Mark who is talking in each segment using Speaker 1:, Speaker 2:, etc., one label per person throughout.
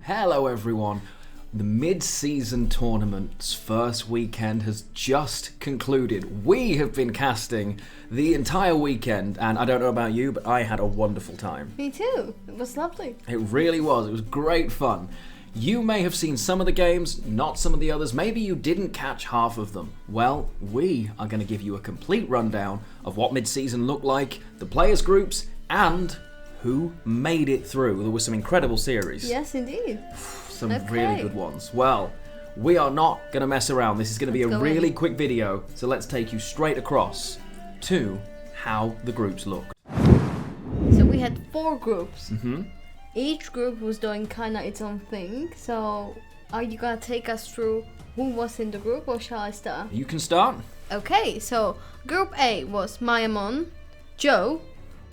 Speaker 1: Hello everyone. The mid-season tournament's first weekend has just concluded. We have been casting the entire weekend, and I don't know about you, but I had a wonderful time.
Speaker 2: Me too. It was lovely.
Speaker 1: It really was. It was great fun. You may have seen some of the games, not some of the others. Maybe you didn't catch half of them. Well, we are going to give you a complete rundown of what mid-season looked like, the players' groups, and who made it through. There were some incredible series.
Speaker 2: Yes, indeed.
Speaker 1: Some really good ones. Well, we are not going to mess around. This is going to be a really quick video, so let's take you straight across to how the groups looked.
Speaker 2: So we had 4 groups. Each group was doing kind of its own thing. So are you going to take us through who was in the group, or shall I start?
Speaker 1: You can start.
Speaker 2: Okay, so Group A was Mayamon, Joe,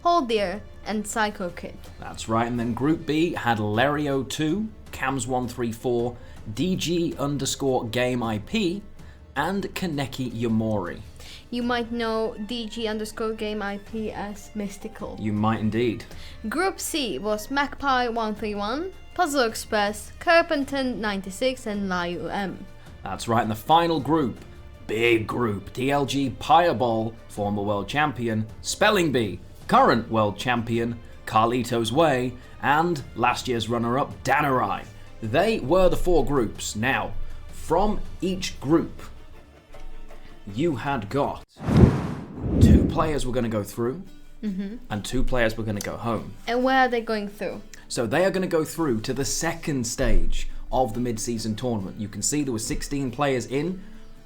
Speaker 2: Holdir, and Psycho Kid.
Speaker 1: That's right, and then Group B had Lerio2, Cams134, DG_GameIP, and Kaneki Yamori.
Speaker 2: You might know DG_GameIP as Mystical.
Speaker 1: You might indeed.
Speaker 2: Group C was Magpie131, Puzzle Express, Kerpenton96, and Liu M.
Speaker 1: That's right, and the final group, big group, DLG Pireball, former world champion, Spelling Bee, current world champion, Carlito's Way, and last year's runner-up, Danarai. They were the 4 groups. Now, from each group, you had got 2 players were going to go through, and 2 players were going to go home.
Speaker 2: And where are they going through?
Speaker 1: So they are going to go through to the second stage of the mid-season tournament. You can see there were 16 players in,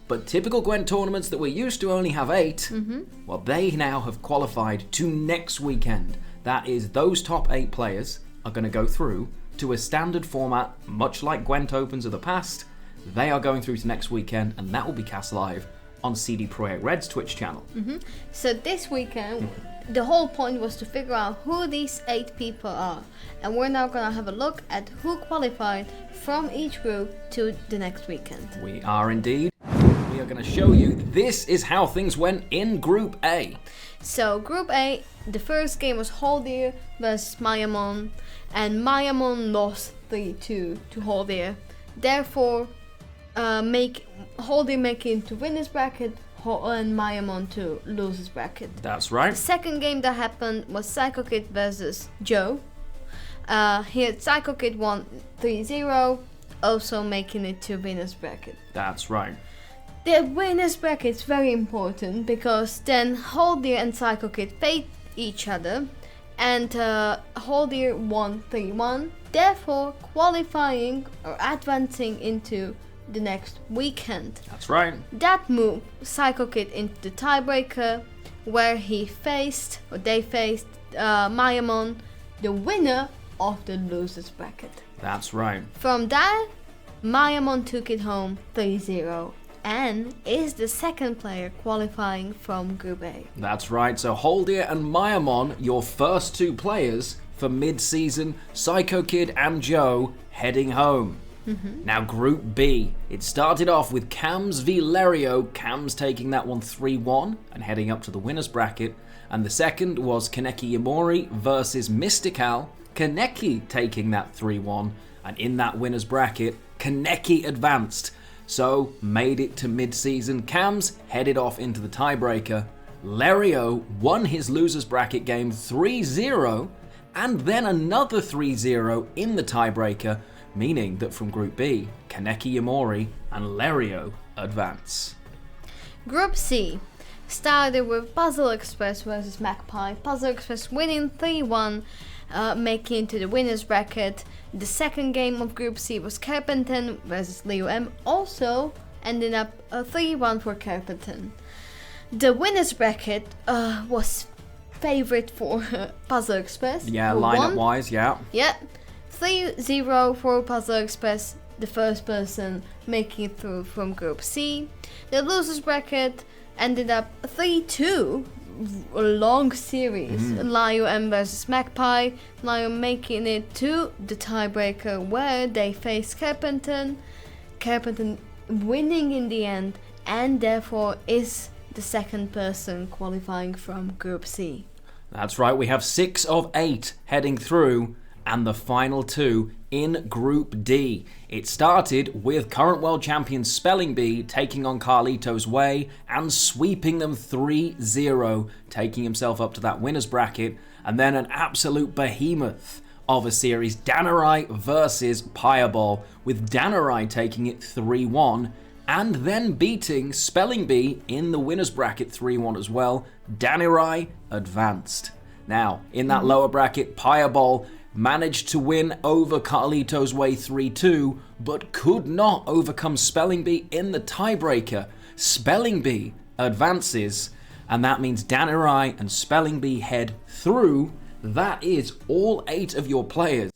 Speaker 1: but typical Gwent tournaments that we're used to only have 8. Well, they now have qualified to next weekend. That is, those top 8 players are going to go through to a standard format, much like Gwent Opens of the past. They are going through to next weekend, and that will be cast live on CD Projekt Red's Twitch channel.
Speaker 2: So this weekend, the whole point was to figure out who these 8 people are. And we're now going to have a look at who qualified from each group to the next weekend.
Speaker 1: We are indeed. We are going to show you this is how things went in Group A.
Speaker 2: So Group A, the first game was Holdir versus Mayamon, and Mayamon lost 3-2 to Holdir. Therefore, Holdir making to winner's bracket, and Mayamon to loser's bracket.
Speaker 1: That's right.
Speaker 2: The second game that happened was Psycho Kid versus Joe. Here Psycho Kid won 3-0, also making it to winner's bracket.
Speaker 1: That's right.
Speaker 2: The winner's bracket is very important because then Holdir and Psycho Kid faced each other, and Holdir won 3-1, therefore qualifying or advancing into the next weekend.
Speaker 1: That's right.
Speaker 2: That moved Psycho Kid into the tiebreaker, where they faced Mayamon, the winner of the losers bracket.
Speaker 1: That's right.
Speaker 2: From that, Mayamon took it home 3-0 and is the second player qualifying from Group A.
Speaker 1: That's right. So Holdir and Mayamon, your first 2 players for mid-season, Psycho Kid and Joe heading home. Now Group B, it started off with Cams v Lerio, Cams taking that one 3-1 and heading up to the winner's bracket, and the second was Kaneki Yamori versus Mystical, Kaneki taking that 3-1, and in that winner's bracket, Kaneki advanced, so made it to mid-season. Cams headed off into the tiebreaker, Lerio won his loser's bracket game 3-0, and then another 3-0 in the tiebreaker, meaning that from Group B, Kaneki Yamori and Lerio advance.
Speaker 2: Group C started with Puzzle Express versus Magpie. Puzzle Express winning 3-1, making it to the winner's bracket. The second game of Group C was Kerpenton versus Liu M, also ended up 3-1 for Kerpenton. The winner's bracket was favorite for Puzzle Express.
Speaker 1: Yeah, lineup-wise, yeah.
Speaker 2: Yeah. 3-0 for Puzzle Express, the first person making it through from Group C. The losers bracket ended up 3-2, a long series. Liu M versus Magpie, Liu making it to the tiebreaker where they faced Kerpenton. Kerpenton winning in the end, and therefore is the second person qualifying from Group C.
Speaker 1: That's right, we have 6 of 8 heading through, and the final two in Group D. It started with current world champion Spelling Bee taking on Carlitos Way and sweeping them 3-0, taking himself up to that winner's bracket, and then an absolute behemoth of a series, Danarai versus Pireball, with Danarai taking it 3-1, and then beating Spelling Bee in the winner's bracket 3-1 as well. Danarai advanced. Now, in that lower bracket, Pireball managed to win over Carlitos Way 3-2, but could not overcome Spelling Bee in the tiebreaker. Spelling Bee advances, and that means Danarai and Spelling Bee head through. That is all 8 of your players.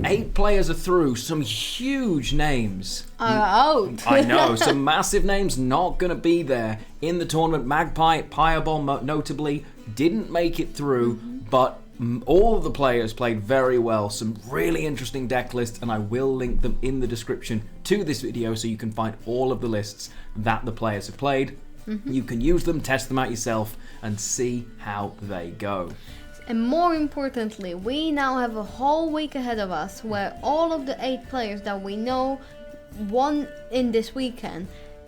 Speaker 1: 8 players are through. Some huge names
Speaker 2: are out.
Speaker 1: I know, some massive names not going to be there in the tournament. Magpie, Pireball notably, didn't make it through, but all of the players played very well. Some really interesting deck lists, and I will link them in the description to this video so you can find all of the lists that the players have played. You can use them, test them out yourself, and see how they go.
Speaker 2: And more importantly, we now have a whole week ahead of us where all of the 8 players that we know won in this weekend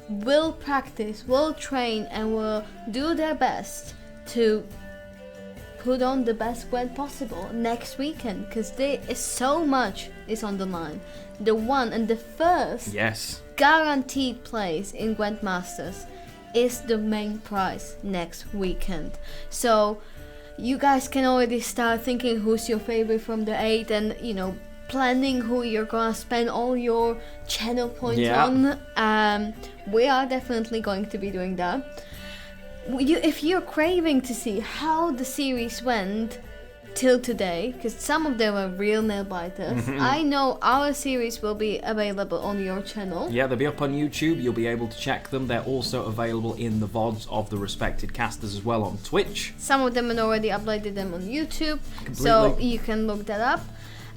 Speaker 2: will practice, will train, and will do their best to put on the best Gwent possible next weekend, because there is so much is on the line. The one and the first guaranteed place in Gwent Masters is the main prize next weekend. So you guys can already start thinking who's your favorite from the 8 and, you know, planning who you're gonna spend all your channel points on. We are definitely going to be doing that. If you're craving to see how the series went till today, because some of them are real nail biters, I know our series will be available on your channel.
Speaker 1: Yeah, they'll be up on YouTube. You'll be able to check them. They're also available in the VODs of the respected casters as well on Twitch.
Speaker 2: Some of them had already uploaded them on YouTube, so you can look that up.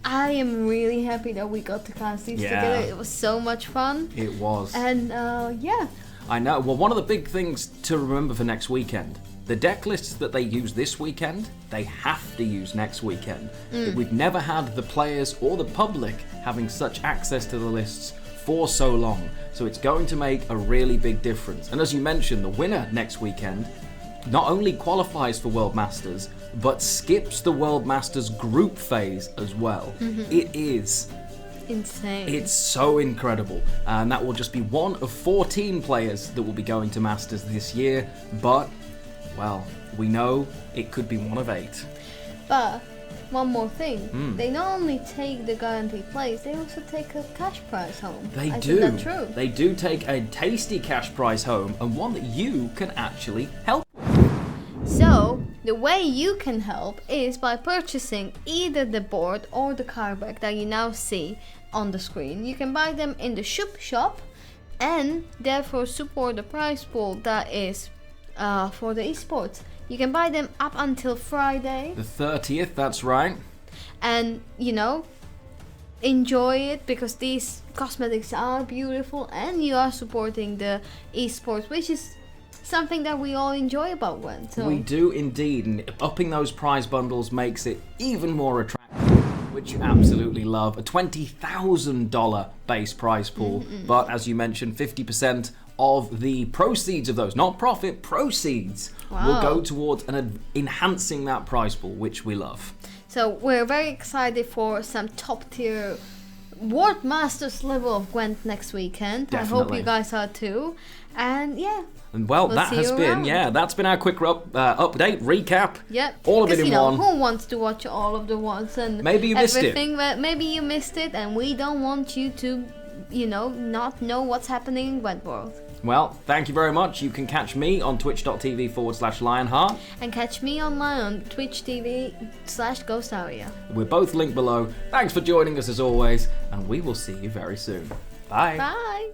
Speaker 2: I am really happy that we got to cast these together. It was so much fun.
Speaker 1: It was.
Speaker 2: And
Speaker 1: I know. Well, one of the big things to remember for next weekend, the deck lists that they use this weekend, they have to use next weekend. We've never had the players or the public having such access to the lists for so long. So it's going to make a really big difference. And as you mentioned, the winner next weekend not only qualifies for World Masters, but skips the World Masters group phase as well. It is
Speaker 2: insane.
Speaker 1: It's so incredible. And that will just be one of 14 players that will be going to Masters this year. But, well, we know it could be one of 8.
Speaker 2: But one more thing, they not only take the guaranteed place, they also take a cash prize home.
Speaker 1: They do.
Speaker 2: Isn't that true?
Speaker 1: They do take a tasty cash prize home, and one that you can actually help.
Speaker 2: So, the way you can help is by purchasing either the board or the card back that you now see on the screen. You can buy them in the Shoop shop and therefore support the prize pool that is for the esports. You can buy them up until Friday.
Speaker 1: The 30th, that's right.
Speaker 2: And, you know, enjoy it because these cosmetics are beautiful and you are supporting the esports, which is something that we all enjoy about Gwent. So.
Speaker 1: We do indeed, and upping those prize bundles makes it even more attractive, which you absolutely love. A $20,000 base prize pool, but as you mentioned, 50% of the proceeds of those, not profit, proceeds, will go towards enhancing that prize pool, which we love.
Speaker 2: So we're very excited for some top tier World Masters level of Gwent next weekend.
Speaker 1: Definitely.
Speaker 2: I hope you guys are too. And yeah.
Speaker 1: And well, that has been, that's been our quick update, recap.
Speaker 2: Yep.
Speaker 1: All of it in one.
Speaker 2: Who wants to watch all of the ones and
Speaker 1: maybe you missed
Speaker 2: everything?
Speaker 1: it.
Speaker 2: But maybe you missed it, and we don't want you to, not know what's happening in Gwent World.
Speaker 1: Well, thank you very much. You can catch me on twitch.tv/Lionheart.
Speaker 2: And catch me online on twitch.tv/GhostAria.
Speaker 1: We're both linked below. Thanks for joining us as always, and we will see you very soon. Bye.
Speaker 2: Bye.